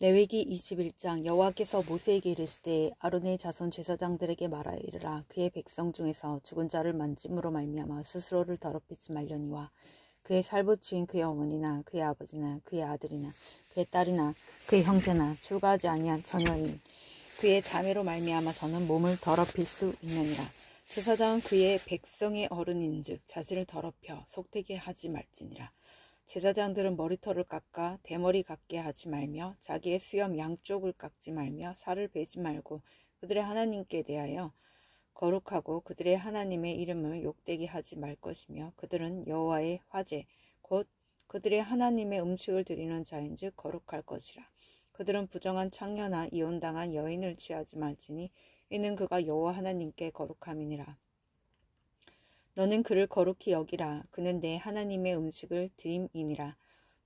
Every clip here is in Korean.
레위기 21장. 여호와께서 모세에게 이르시되 아론의 자손 제사장들에게 말하여 이르라. 그의 백성 중에서 죽은 자를 만짐으로 말미암아 스스로를 더럽히지 말려니와 그의 살부치인 그의 어머니나 그의 아버지나 그의 아들이나 그의 딸이나 그의 형제나 출가하지 아니한 처녀인 그의 자매로 말미암아서는 몸을 더럽힐 수 있느니라. 제사장은 그의 백성의 어른인즉 자신을 더럽혀 속되게 하지 말지니라. 제사장들은 머리털을 깎아 대머리 같게 하지 말며 자기의 수염 양쪽을 깎지 말며 살을 베지 말고 그들의 하나님께 대하여 거룩하고 그들의 하나님의 이름을 욕되게 하지 말 것이며 그들은 여호와의 화제 곧 그들의 하나님의 음식을 드리는 자인즉 거룩할 것이라. 그들은 부정한 창녀나 이혼당한 여인을 취하지 말지니 이는 그가 여호와 하나님께 거룩함이니라. 너는 그를 거룩히 여기라. 그는 내 하나님의 음식을 드림이니라.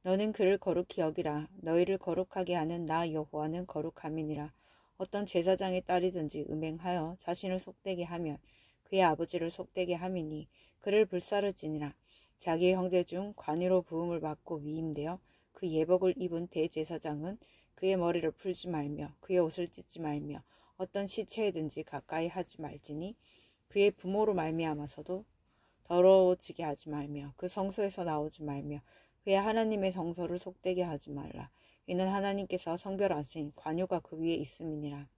너는 그를 거룩히 여기라. 너희를 거룩하게 하는 나 여호와는 거룩함이니라. 어떤 제사장의 딸이든지 음행하여 자신을 속되게 하면 그의 아버지를 속되게 함이니 그를 불사를지니라. 자기의 형제 중 관유로 부음을 받고 위임되어 그 예복을 입은 대제사장은 그의 머리를 풀지 말며 그의 옷을 찢지 말며 어떤 시체에든지 가까이 하지 말지니 그의 부모로 말미암아서도 더러워지게 하지 말며 그 성소에서 나오지 말며 그의 하나님의 성소를 속되게 하지 말라. 이는 하나님께서 성별하신 관유가 그 위에 있음이니라.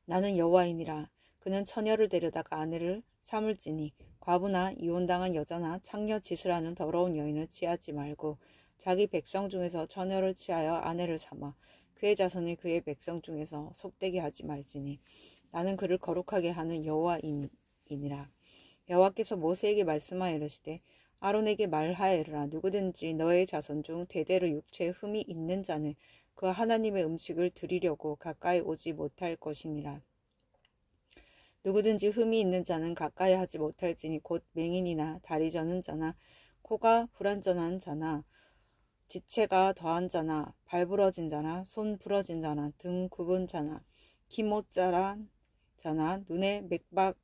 나는 여호와이니라. 그는 처녀를 데려다가 아내를 삼을지니 과부나 이혼당한 여자나 창녀 짓을 하는 더러운 여인을 취하지 말고 자기 백성 중에서 처녀를 취하여 아내를 삼아 그의 자손이 그의 백성 중에서 속되게 하지 말지니 나는 그를 거룩하게 하는 여호와이니라. 여호와께서 모세에게 말씀하여 이르시되 아론에게 말하여 이르라. 누구든지 너의 자손 중 대대로 육체에 흠이 있는 자는 그 하나님의 음식을 드리려고 가까이 오지 못할 것이니라. 누구든지 흠이 있는 자는 가까이 하지 못할지니 곧 맹인이나 다리 저는 자나 코가 불완전한 자나 지체가 더한 자나 발 부러진 자나 손 부러진 자나 등 굽은 자나 키 못 자란 자나 눈에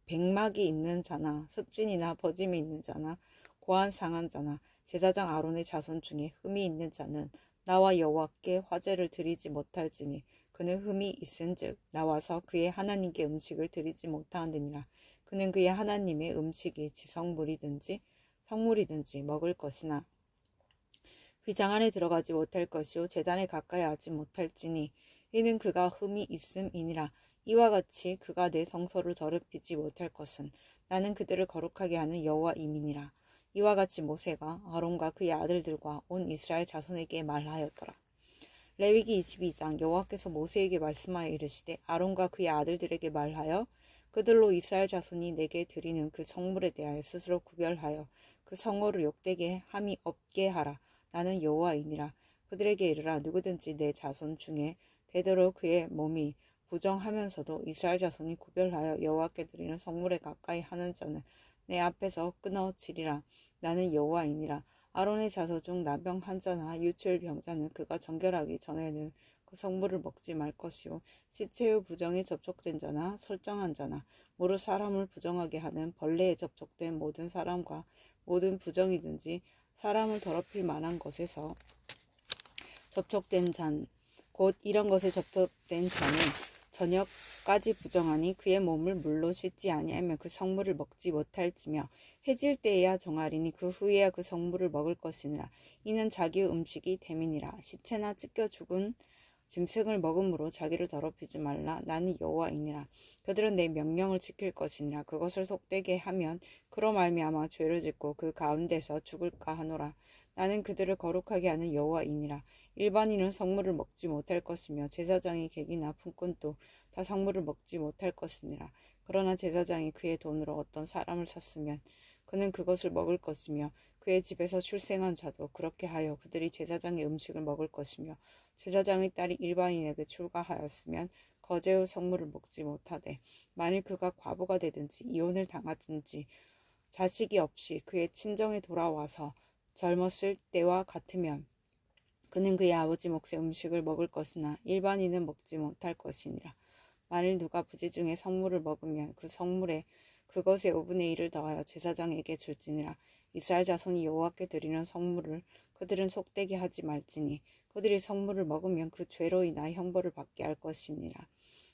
백막이 있는 자나 습진이나 버짐이 있는 자나 고안 상한 자나 제사장 아론의 자손 중에 흠이 있는 자는 나와 여호와께 화제를 드리지 못할지니 그는 흠이 있은즉 나와서 그의 하나님께 음식을 드리지 못하느니라. 그는 그의 하나님의 음식이 지성물이든지 성물이든지 먹을 것이나 휘장 안에 들어가지 못할 것이요 제단에 가까이 하지 못할지니 이는 그가 흠이 있음이니라. 이와 같이 그가 내 성소를 더럽히지 못할 것은 나는 그들을 거룩하게 하는 여호와임이니라. 이와 같이 모세가 아론과 그의 아들들과 온 이스라엘 자손에게 말하였더라. 레위기 22장. 여호와께서 모세에게 말씀하여 이르시되 아론과 그의 아들들에게 말하여 그들로 이스라엘 자손이 내게 드리는 그 성물에 대하여 스스로 구별하여 그 성호를 욕되게 함이 없게 하라. 나는 여호와이니라. 그들에게 이르라. 누구든지 내 자손 중에 대대로 그의 몸이 부정하면서도 이스라엘 자손이 구별하여 여호와께 드리는 성물에 가까이 하는 자는 내 앞에서 끊어지리라. 나는 여호와이니라. 아론의 자손 중 나병 환자나 유출 병자는 그가 정결하기 전에는 그 성물을 먹지 말 것이요 시체의 부정에 접촉된 자나 설정한 자나 무릇 사람을 부정하게 하는 벌레에 접촉된 모든 사람과 모든 부정이든지 사람을 더럽힐 만한 것에서 접촉된 잔 곧 이런 것에 접촉된 자는 저녁까지 부정하니 그의 몸을 물로 씻지 아니하면 그 성물을 먹지 못할지며 해질 때에야 정하리니 그 후에야 그 성물을 먹을 것이니라. 이는 자기의 음식이 됨이니라. 시체나 찢겨 죽은 짐승을 먹음으로 자기를 더럽히지 말라. 나는 여호와이니라. 그들은 내 명령을 지킬 것이니라. 그것을 속되게 하면 그로 말미암아 죄를 짓고 그 가운데서 죽을까 하노라. 나는 그들을 거룩하게 하는 여호와이니라. 일반인은 성물을 먹지 못할 것이며 제사장의 객이나 품꾼도 다 성물을 먹지 못할 것이니라. 그러나 제사장이 그의 돈으로 어떤 사람을 샀으면 그는 그것을 먹을 것이며 그의 집에서 출생한 자도 그렇게 하여 그들이 제사장의 음식을 먹을 것이며 제사장의 딸이 일반인에게 출가하였으면 거제의 성물을 먹지 못하되 만일 그가 과부가 되든지 이혼을 당하든지 자식이 없이 그의 친정에 돌아와서 젊었을 때와 같으면 그는 그의 아버지 몫의 음식을 먹을 것이나 일반인은 먹지 못할 것이니라. 만일 누가 부지 중에 성물을 먹으면 그 성물에 그것의 5분의 1을 더하여 제사장에게 줄지니라. 이스라엘 자손이 여호와께 드리는 성물을 그들은 속되게 하지 말지니 그들이 성물을 먹으면 그 죄로 인하여 형벌을 받게 할 것이니라.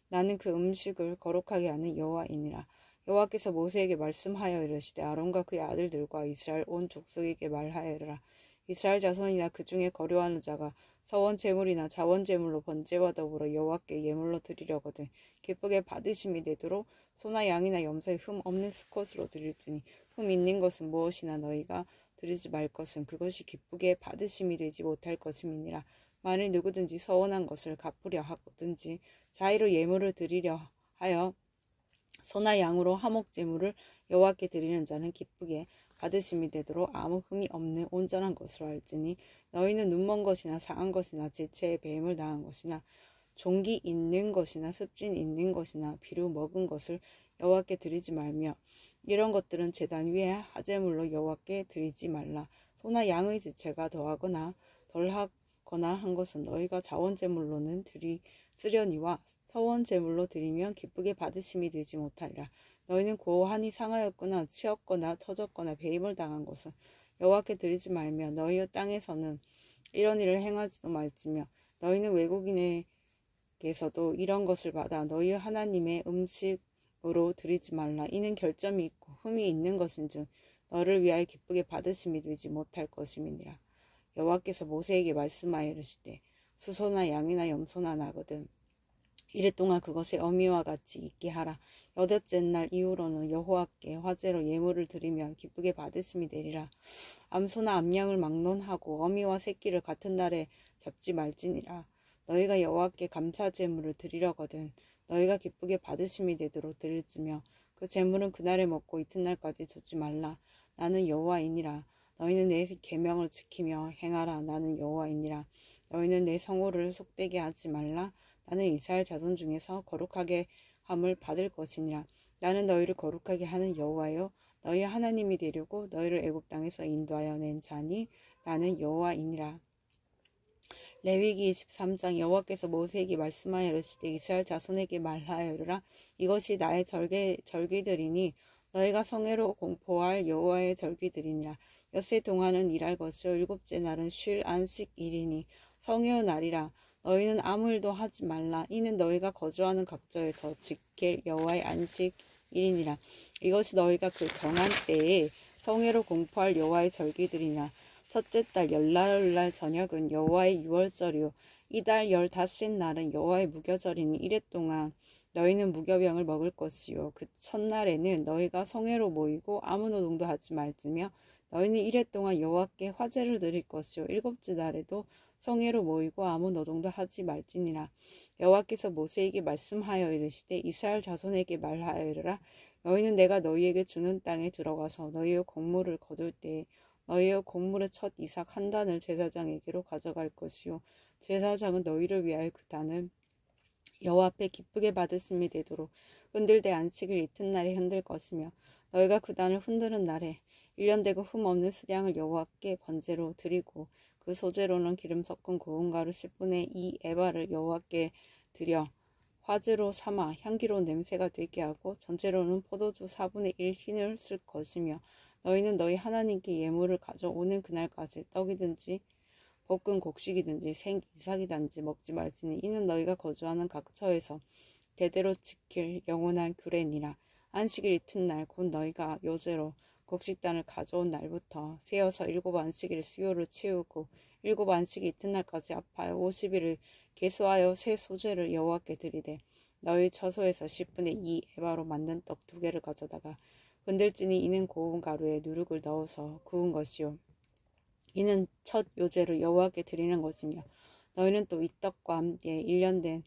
나는 그 음식을 거룩하게 하는 여호와이니라. 여호와께서 모세에게 말씀하여 이르시되 아론과 그의 아들들과 이스라엘 온 족속에게 말하여라. 이스라엘 자손이나 그 중에 거류하는 자가 서원 제물이나 자원 제물로 번제와 더불어 여호와께 예물로 드리려거든 기쁘게 받으심이 되도록 소나 양이나 염소의 흠 없는 수컷으로 드릴지니 흠 있는 것은 무엇이나 너희가 드리지 말 것은 그것이 기쁘게 받으심이 되지 못할 것임이니라. 만일 누구든지 서원한 것을 갚으려 하든지 자의로 예물을 드리려 하여 소나 양으로 화목 제물을 여호와께 드리는 자는 기쁘게 받으심이 되도록 아무 흠이 없는 온전한 것으로 할지니 너희는 눈먼 것이나 상한 것이나 지체에 배임을 당한 것이나 종기 있는 것이나 습진 있는 것이나 비루 먹은 것을 여호와께 드리지 말며 이런 것들은 제단 위에 화제물로 여호와께 드리지 말라. 소나 양의 지체가 더하거나 덜하거나 한 것은 너희가 자원제물로는 쓰려니와 서원제물로 드리면 기쁘게 받으심이 되지 못하리라. 너희는 고환이 상하였거나 치었거나 터졌거나 배임을 당한 것은 여호와께 드리지 말며 너희의 땅에서는 이런 일을 행하지도 말지며 너희는 외국인에게서도 이런 것을 받아 너희의 하나님의 음식으로 드리지 말라. 이는 결점이 있고 흠이 있는 것인즉 너를 위하여 기쁘게 받으심이 되지 못할 것임이니라. 여호와께서 모세에게 말씀하여 이르시되 수소나 양이나 염소나 나거든 이랫동안 그것의 어미와 같이 있게 하라. 여덟째 날 이후로는 여호와께 화제로 예물을 드리면 기쁘게 받으심이 되리라. 암소나 암양을 막론하고 어미와 새끼를 같은 날에 잡지 말지니라. 너희가 여호와께 감사 제물을 드리려거든 너희가 기쁘게 받으심이 되도록 드릴지며 그 제물은 그날에 먹고 이튿날까지 두지 말라. 나는 여호와이니라. 너희는 내 계명을 지키며 행하라. 나는 여호와이니라. 너희는 내 성호를 속되게 하지 말라. 나는 이스라엘 자손 중에서 거룩하게 함을 받을 것이니라. 나는 너희를 거룩하게 하는 여호와요 너희 하나님이 되려고 너희를 애굽 땅에서 인도하여 낸 자니 나는 여호와이니라. 레위기 23장 여호와께서 모세에게 말씀하여 이르시되 이스라엘 자손에게 말하여 이르라. 이것이 나의 절기들이니 너희가 성회로 공포할 여호와의 절기들이니라. 엿새 동안은 일할 것이요 일곱째 날은 쉴 안식일이니 성회의 날이라. 너희는 아무 일도 하지 말라. 이는 너희가 거주하는 각처에서 지킬 여호와의 안식일이니라. 이것이 너희가 그 정한 때에 성회로 공포할 여호와의 절기들이나 첫째 달 열나흘날 저녁은 여호와의 유월절이요 이달 15째 날은 여호와의 무교절이니 이랫동안 너희는 무교병을 먹을 것이요 그 첫날에는 너희가 성회로 모이고 아무 노동도 하지 말지며 너희는 이랫동안 여호와께 화제를 드릴 것이요 일곱째 날에도 성회로 모이고 아무 노동도 하지 말지니라. 여호와께서 모세에게 말씀하여 이르시되 이스라엘 자손에게 말하여 이르라. 너희는 내가 너희에게 주는 땅에 들어가서 너희의 곡물을 거둘 때에 너희의 곡물의 첫 이삭 한 단을 제사장에게로 가져갈 것이요 제사장은 너희를 위하여 그 단을 여호와 앞에 기쁘게 받으심이 되도록 흔들되 안식일 이튿날에 흔들 것이며 너희가 그 단을 흔드는 날에 1년 되고 흠 없는 수량을 여호와께 번제로 드리고 그 소재로는 기름 섞은 고운 가루 10분의 2 에바를 여호와께 드려 화제로 삼아 향기로운 냄새가 되게 하고 전체로는 포도주 4분의 1 흰을 쓸 것이며 너희는 너희 하나님께 예물을 가져오는 그날까지 떡이든지 볶은 곡식이든지 생 이삭이든지 먹지 말지니 이는 너희가 거주하는 각처에서 대대로 지킬 영원한 규례니라. 안식일 이튿날 곧 너희가 요제로 곡식단을 가져온 날부터 세어서 7안식일 수요를 채우고 7안식이 이튿날까지 합하여 50일을 계수하여 새 소재를 여호와께 드리되 너희 처소에서 10분의 2 에바로 만든 떡 2개를 가져다가 흔들지니 이는 고운 가루에 누룩을 넣어서 구운 것이요 이는 첫 요제로 여호와께 드리는 것이며 너희는 또 이 떡과 함께 1년 된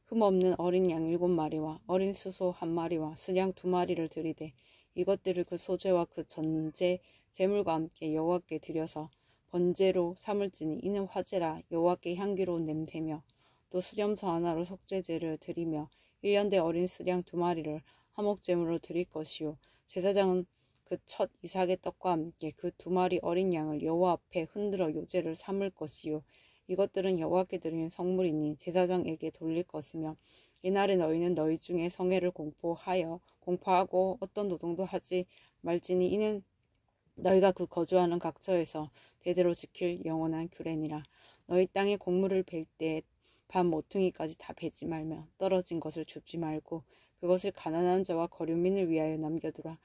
흠없는 어린 양 7마리와 어린 수소 1마리와 수양 2마리를 드리되 이것들을 그 소재와 그 전제 제물과 함께 여호와께 드려서 번제로 삼을지니 이는 화제라 여호와께 향기로운 냄새며 또 수염소 하나로 속죄제를 드리며 1년 된 어린 수양 2마리를 화목제물로 드릴 것이요 제사장은 그 첫 이삭의 떡과 함께 그 2마리 어린 양을 여호와 앞에 흔들어 요제를 삼을 것이요 이것들은 여호와께 드리는 성물이니 제사장에게 돌릴 것이며 이날에 너희는 너희 중에 성회를 공포하고 어떤 노동도 하지 말지니 이는 너희가 그 거주하는 각처에서 대대로 지킬 영원한 규례니라. 너희 땅에 곡물을 벨 때 밤 모퉁이까지 다 베지 말며 떨어진 것을 줍지 말고 그것을 가난한 자와 거류민을 위하여 남겨두라.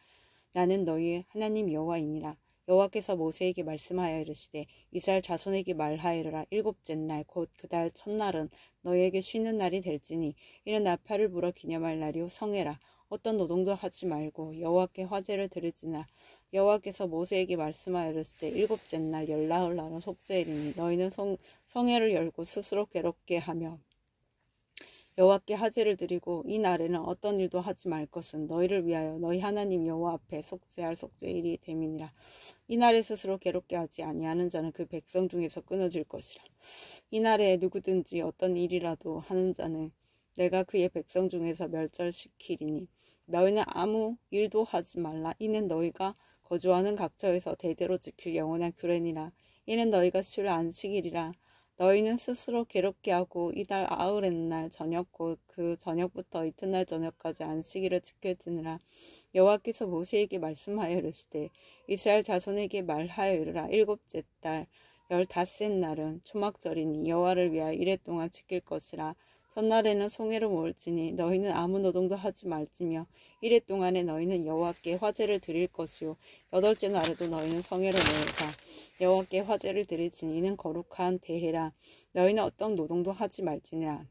나는 너희의 하나님 여호와이니라. 여호와께서 모세에게 말씀하여 이르시되 이스라엘 자손에게 말하여라. 일곱째 날 곧 그 달 첫날은 너희에게 쉬는 날이 될지니 이는 나팔을 불어 기념할 날이요 성회라. 어떤 노동도 하지 말고 여호와께 화제를 드릴지나 여호와께서 모세에게 말씀하여 이르시되 일곱째 날 열나흘 날은 속죄일이니 너희는 성회를 열고 스스로 괴롭게 하며 여호와께 화제를 드리고 이 날에는 어떤 일도 하지 말 것은 너희를 위하여 너희 하나님 여호와 앞에 속죄할 속죄일이 됨이니라. 이 날에 스스로 괴롭게 하지 아니하는 자는 그 백성 중에서 끊어질 것이라. 이 날에 누구든지 어떤 일이라도 하는 자는 내가 그의 백성 중에서 멸절시키리니 너희는 아무 일도 하지 말라. 이는 너희가 거주하는 각처에서 대대로 지킬 영원한 규례니라. 이는 너희가 쉴 안식일이라. 너희는 스스로 괴롭게 하고 이달 아흐렛 날 저녁 곧 그 저녁부터 이튿날 저녁까지 안식일을 지킬지니라. 여호와께서 모세에게 말씀하여 이르시되 이스라엘 자손에게 말하여 이르라. 일곱째 달 15셋 날은 초막절이니 여호와를 위하여 이레 동안 지킬 것이라. 첫날에는 송해로 모을지니 너희는 아무 노동도 하지 말지며 이레 동안에 너희는 여호와께 화제를 드릴 것이요 여덟째 날에도 너희는 성회로 모여서 여호와께 화제를 드릴지니 이는 거룩한 대회라. 너희는 어떤 노동도 하지 말지니라.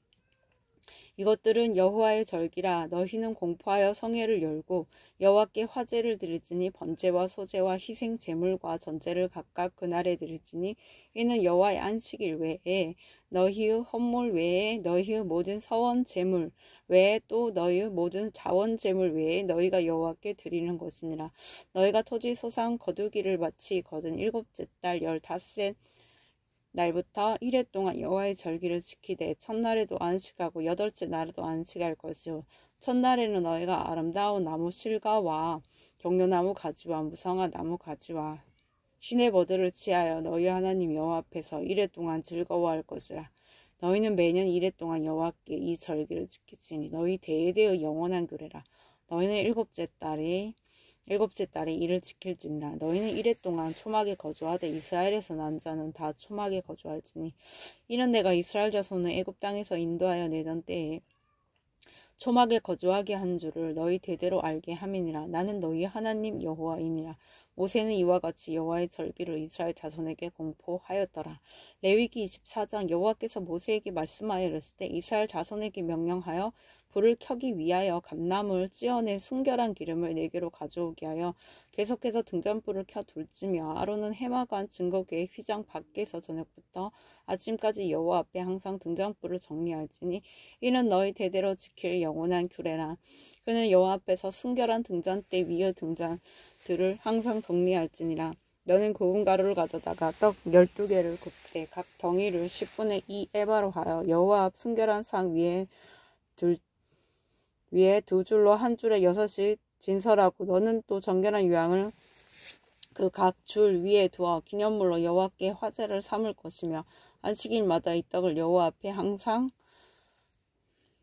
이것들은 여호와의 절기라. 너희는 공포하여 성회를 열고 여호와께 화제를 드릴지니 번제와 소제와 희생 제물과 전제를 각각 그날에 드릴지니 이는 여호와의 안식일 외에 너희의 헌물 외에 너희의 모든 서원 제물 외에 또 너희의 모든 자원 제물 외에 너희가 여호와께 드리는 것이니라. 너희가 토지 소상 거두기를 마치 거둔 일곱째 달 15셋 날부터 이레 동안 여호와의 절기를 지키되 첫날에도 안식하고 여덟째 날에도 안식할 것이요 첫날에는 너희가 아름다운 나무 실과와 경로나무 가지와 무성한 나무 가지와 신의 버들을 취하여 너희 하나님 여호와 앞에서 이레 동안 즐거워할 것이라. 너희는 매년 이레 동안 여호와께 이 절기를 지키지니 너희 대대의 영원한 규례라. 너희는 일곱째 달에 이를 지킬지니라. 너희는 이레 동안 초막에 거주하되 이스라엘에서 난 자는 다 초막에 거주할지니 이는 내가 이스라엘 자손을 애굽 땅에서 인도하여 내던 때에 초막에 거주하게 한 줄을 너희 대대로 알게 함이니라. 나는 너희 하나님 여호와이니라. 모세는 이와 같이 여호와의 절기를 이스라엘 자손에게 공포하였더라. 레위기 24장 여호와께서 모세에게 말씀하여 이르시되 이스라엘 자손에게 명령하여 불을 켜기 위하여 감나무를 찧어내 순결한 기름을 네개로 가져오게 하여 계속해서 등잔불을 켜 둘지며 아론은 해마간 증거궤의 휘장 밖에서 저녁부터 아침까지 여호와 앞에 항상 등잔불을 정리할지니 이는 너희 대대로 지킬 영원한 규례라. 그는 여호와 앞에서 순결한 등잔대 위의 등잔들을 항상 정리할지니라. 너는 고운 가루를 가져다가 떡 12개를 굽되 각 덩이를 10분의 2 에바로 하여 여호와 앞 순결한 상 위에 두 줄로 한 줄에 6씩 진설하고 너는 또 정결한 유향을 그 각 줄 위에 두어 기념물로 여호와께 화제를 삼을 것이며 안식일마다 이 떡을 여호와 앞에 항상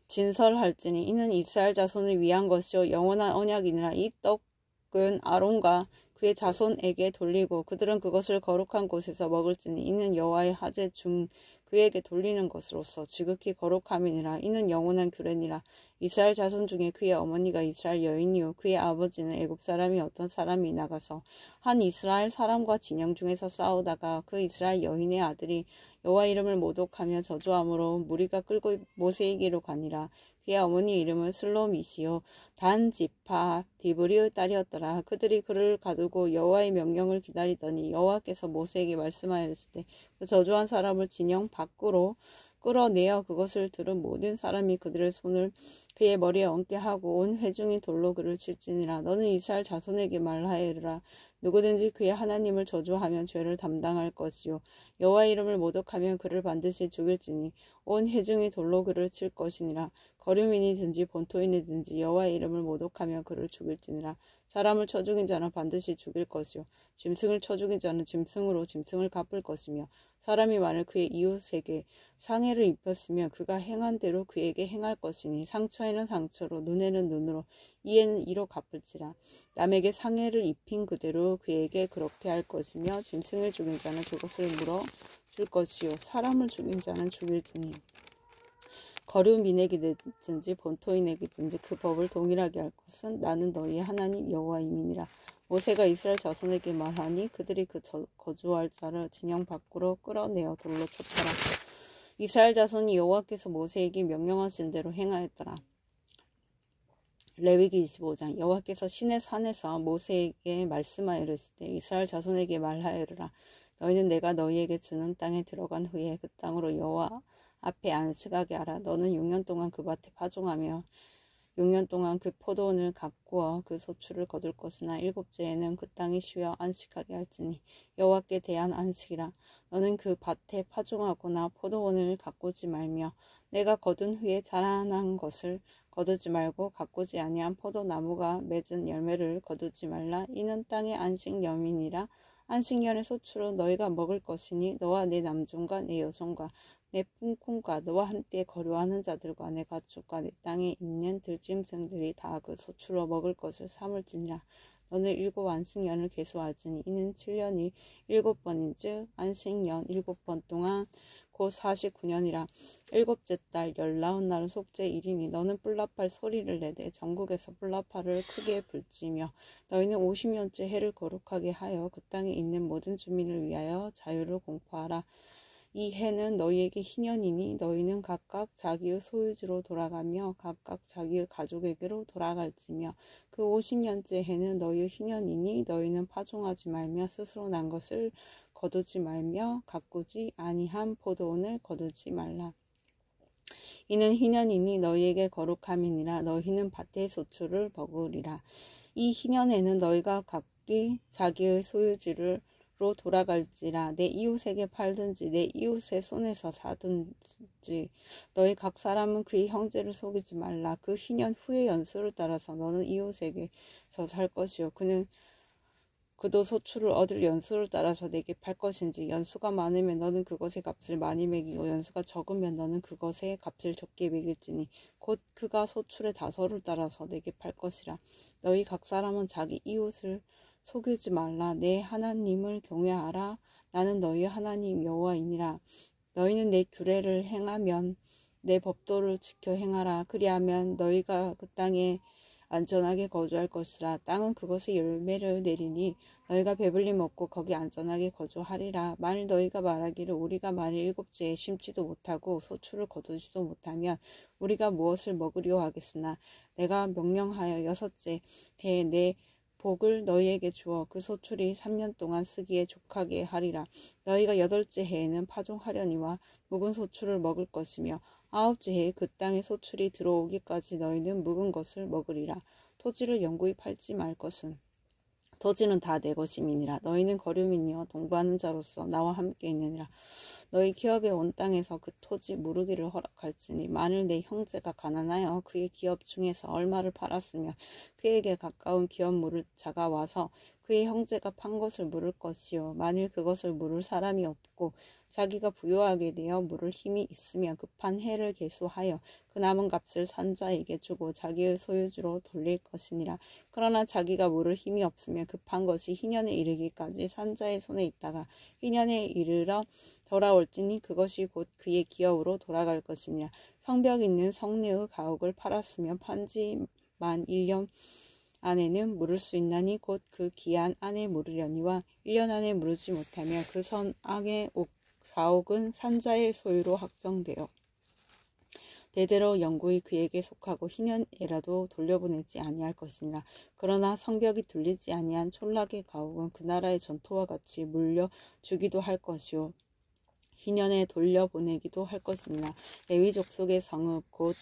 진설할지니 이는 이스라엘 자손을 위한 것이요 영원한 언약이니라. 이 떡은 아론과 그의 자손에게 돌리고 그들은 그것을 거룩한 곳에서 먹을지니 이는 여호와의 화제 중 그에게 돌리는 것으로서 지극히 거룩함이니라. 이는 영원한 규례니라. 이스라엘 자손 중에 그의 어머니가 이스라엘 여인이요 그의 아버지는 애굽 사람이 어떤 사람이 나가서 한 이스라엘 사람과 진영 중에서 싸우다가 그 이스라엘 여인의 아들이 여호와 이름을 모독하며 저주함으로 무리가 끌고 모세에게로 가니라. 그의 어머니 이름은 슬로미시요 단 지파 디브리의 딸이었더라. 그들이 그를 가두고 여호와의 명령을 기다리더니 여호와께서 모세에게 말씀하였을 때 그 저주한 사람을 진영 밖으로 끌어내어 그것을 들은 모든 사람이 그들의 손을 그의 머리에 얹게 하고 온 회중이 돌로 그를 칠지니라. 너는 이스라엘 자손에게 말하여 이르라. 누구든지 그의 하나님을 저주하면 죄를 담당할 것이요 여호와 이름을 모독하면 그를 반드시 죽일지니 온 회중이 돌로 그를 칠 것이니라. 거류민이든지 본토인이든지 여호와의 이름을 모독하며 그를 죽일지니라. 사람을 쳐 죽인 자는 반드시 죽일 것이요 짐승을 쳐 죽인 자는 짐승으로 짐승을 갚을 것이며 사람이 만일 그의 이웃에게 상해를 입혔으면 그가 행한 대로 그에게 행할 것이니 상처에는 상처로 눈에는 눈으로 이에는 이로 갚을지라. 남에게 상해를 입힌 그대로 그에게 그렇게 할 것이며 짐승을 죽인 자는 그것을 물어줄 것이요 사람을 죽인 자는 죽일지니 거류민에게든지 본토인에게든지 그 법을 동일하게 할 것은 나는 너희의 하나님 여호와임이니라. 모세가 이스라엘 자손에게 말하니 그들이 그 거주할 자를 진영 밖으로 끌어내어 돌로 쳤더라. 이스라엘 자손이 여호와께서 모세에게 명령하신 대로 행하였더라. 레위기 25장. 여호와께서 시내 산에서 모세에게 말씀하여 이르시되 이스라엘 자손에게 말하여 이르라. 너희는 내가 너희에게 주는 땅에 들어간 후에 그 땅으로 여호와 앞에 안식하게 하라. 너는 6년 동안 그 밭에 파종하며 6년 동안 그 포도원을 가꾸어 그 소출을 거둘 것이나 일곱째에는 그 땅이 쉬어 안식하게 할지니 여호와께 대한 안식이라. 너는 그 밭에 파종하거나 포도원을 가꾸지 말며 내가 거둔 후에 자라난 것을 거두지 말고 가꾸지 아니한 포도나무가 맺은 열매를 거두지 말라. 이는 땅의 안식년이니라. 안식년의 소출은 너희가 먹을 것이니 너와 내 남종과 내 여종과 내 품꾼과 너와 함께 거류하는 자들과 내 가축과 내 땅에 있는 들짐승들이 다 그 소출로 먹을 것을 삼을지니라. 너는 7 안식년을 계수하지니 이는 7년이 7번인즉 안식년 7번 동안 곧 49년이라. 7째 달 19날은 속죄일이니 너는 뿔라팔 소리를 내되 전국에서 뿔라팔을 크게 불지며 너희는 50년째 해를 거룩하게 하여 그 땅에 있는 모든 주민을 위하여 자유를 공포하라. 이 해는 너희에게 희년이니 너희는 각각 자기의 소유지로 돌아가며 각각 자기의 가족에게로 돌아갈지며 그 50년째 해는 너희의 희년이니 너희는 파종하지 말며 스스로 난 것을 거두지 말며 가꾸지 아니한 포도원을 거두지 말라. 이는 희년이니 너희에게 거룩함이니라. 너희는 밭의 소출을 먹으리라. 이 희년에는 너희가 각기 자기의 소유지를 로 돌아갈지라. 내 이웃에게 팔든지 내 이웃의 손에서 사든지 너희 각 사람은 그의 형제를 속이지 말라. 그 희년 후의 연수를 따라서 너는 이웃에게서 살 것이요 그도 소출을 얻을 연수를 따라서 내게 팔 것인지 연수가 많으면 너는 그것의 값을 많이 매기고 연수가 적으면 너는 그것의 값을 적게 매길지니 곧 그가 소출의 다소를 따라서 내게 팔 것이라. 너희 각 사람은 자기 이웃을 속이지 말라. 내 하나님을 경외하라. 나는 너희 하나님 여호와이니라. 너희는 내 규례를 행하면 내 법도를 지켜 행하라. 그리하면 너희가 그 땅에 안전하게 거주할 것이라. 땅은 그것의 열매를 내리니 너희가 배불리 먹고 거기 안전하게 거주하리라. 만일 너희가 말하기를 우리가 만일 7째에 심지도 못하고 소출을 거두지도 못하면 우리가 무엇을 먹으려 하겠으나 내가 명령하여 6째 해에 내 복을 너희에게 주어 그 소출이 3년 동안 쓰기에 족하게 하리라. 너희가 8째 해에는 파종하려니와 묵은 소출을 먹을 것이며 9째 해에 그 땅에 소출이 들어오기까지 너희는 묵은 것을 먹으리라. 토지를 영구히 팔지 말 것은 토지는 다 내 것임이니라. 너희는 거류민이여 동거하는 자로서 나와 함께 있느니라. 너희 기업의 온 땅에서 그 토지 무르기를 허락할지니 만일 내 형제가 가난하여 그의 기업 중에서 얼마를 팔았으며 그에게 가까운 기업 물을 자가 와서 그의 형제가 판 것을 물을 것이요 만일 그것을 물을 사람이 없고 자기가 부유하게 되어 물을 힘이 있으면 급한 해를 계수하여 그 남은 값을 산자에게 주고 자기의 소유주로 돌릴 것이니라. 그러나 자기가 물을 힘이 없으면 급한 것이 희년에 이르기까지 산자의 손에 있다가 희년에 이르러 돌아올지니 그것이 곧 그의 기업으로 돌아갈 것이니라. 성벽 있는 성내의 가옥을 팔았으면 판지만 1년 안에는 물을 수 있나니 곧 그 기한 안에 물으려니와 1년 안에 물지 못하면 그 선악의 사옥은 산자의 소유로 확정되어 대대로 영구히 그에게 속하고 희년에라도 돌려보내지 아니할 것이니라. 그러나 성벽이 뚫리지 아니한 촌락의 가옥은 그 나라의 전토와 같이 물려주기도 할 것이요 희년에 돌려보내기도 할 것이니라. 레위 족속의 성읍 곧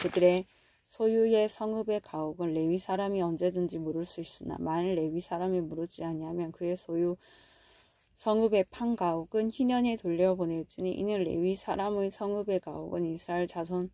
그들의 소유의 성읍의 가옥은 레위 사람이 언제든지 물을 수 있으나 만일 레위 사람이 물지 아니하면 그의 소유 성읍의 판 가옥은 희년에 돌려보낼지니 이는 레위 사람의 성읍의 가옥은 이스라엘 자손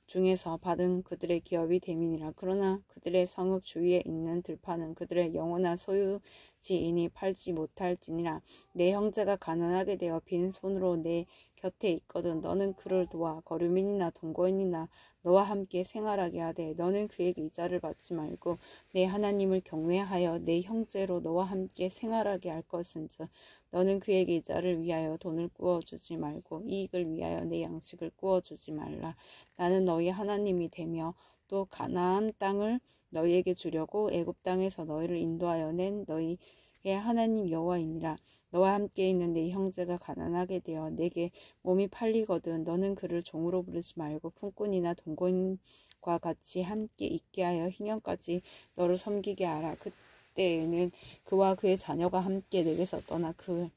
중에서 받은 그들의 기업이 됨이니라. 그러나 그들의 성읍 주위에 있는 들판은 그들의 영원한 소유지이니 팔지 못할지니라. 내 형제가 가난하게 되어 빈 손으로 내 곁에 있거든 너는 그를 도와 거류민이나 동거인이나 너와 함께 생활하게 하되 너는 그에게 이자를 받지 말고 내 하나님을 경외하여 내 형제로 너와 함께 생활하게 할 것은즉 너는 그에게 이자를 위하여 돈을 구워주지 말고 이익을 위하여 내 양식을 구워주지 말라. 나는 너희 하나님이 되며 또 가나안 땅을 너희에게 주려고 애굽 땅에서 너희를 인도하여 낸 너희의 하나님 여호와이니라. 너와 함께 있는 내 형제가 가난하게 되어 내게 몸이 팔리거든 너는 그를 종으로 부르지 말고 품꾼이나 동거인과 같이 함께 있게 하여 희년까지 너를 섬기게 하라. 그때에는 그와 그의 자녀가 함께 내게서 떠나 그의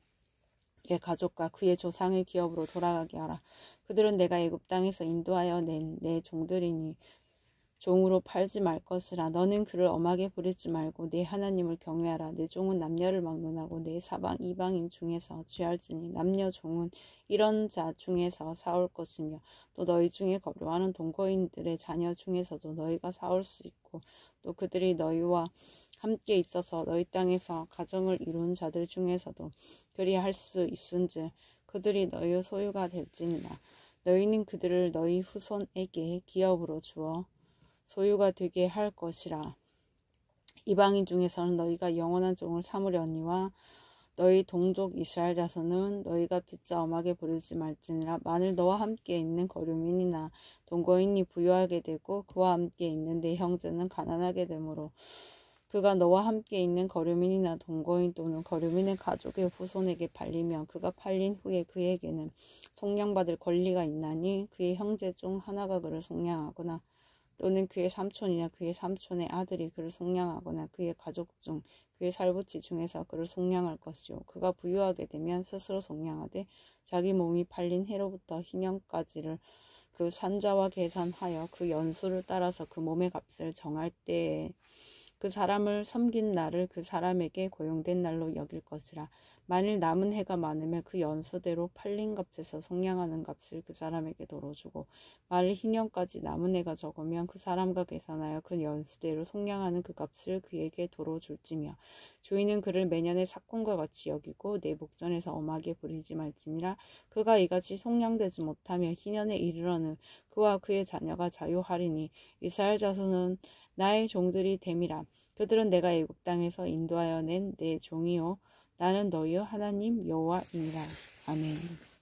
가족과 그의 조상의 기업으로 돌아가게 하라. 그들은 내가 애굽 땅에서 인도하여 낸 내 종들이니 종으로 팔지 말 것이라. 너는 그를 엄하게 부르지 말고 내 하나님을 경외하라. 내 종은 남녀를 막론하고 내 사방 이방인 중에서 취할지니 남녀 종은 이런 자 중에서 사올 것이며 또 너희 중에 거류하는 동거인들의 자녀 중에서도 너희가 사올 수 있고 또 그들이 너희와 함께 있어서 너희 땅에서 가정을 이룬 자들 중에서도 그리할 수 있은즉 그들이 너희의 소유가 될지니라. 너희는 그들을 너희 후손에게 기업으로 주어 소유가 되게 할 것이라. 이방인 중에서는 너희가 영원한 종을 삼으려니와 너희 동족 이스라엘 자손은 너희가 빚자 엄하게 부르지 말지니라. 만일 너와 함께 있는 거류민이나 동거인이 부유하게 되고 그와 함께 있는 내 형제는 가난하게 되므로 그가 너와 함께 있는 거류민이나 동거인 또는 거류민의 가족의 후손에게 팔리면 그가 팔린 후에 그에게는 속량받을 권리가 있나니 그의 형제 중 하나가 그를 속량하거나 또는 그의 삼촌이나 그의 삼촌의 아들이 그를 속량하거나 그의 가족 중 그의 살부치 중에서 그를 속량할 것이요. 그가 부유하게 되면 스스로 속량하되 자기 몸이 팔린 해로부터 희년까지를 그 산자와 계산하여 그 연수를 따라서 그 몸의 값을 정할 때에 그 사람을 섬긴 날을 그 사람에게 고용된 날로 여길 것이라. 만일 남은 해가 많으면 그 연수대로 팔린 값에서 속량하는 값을 그 사람에게 도로 주고 만일 희년까지 남은 해가 적으면 그 사람과 계산하여 그 연수대로 속량하는 그 값을 그에게 도로 줄지며 주인은 그를 매년의 삭공과 같이 여기고 내 목전에서 엄하게 부리지 말지니라. 그가 이같이 속량되지 못하며 희년에 이르러는 그와 그의 자녀가 자유하리니 이스라엘 자손은 나의 종들이 됨이라. 그들은 내가 애굽 땅에서 인도하여 낸 내 종이요 나는 너희의 하나님 여호와이니라. 아멘.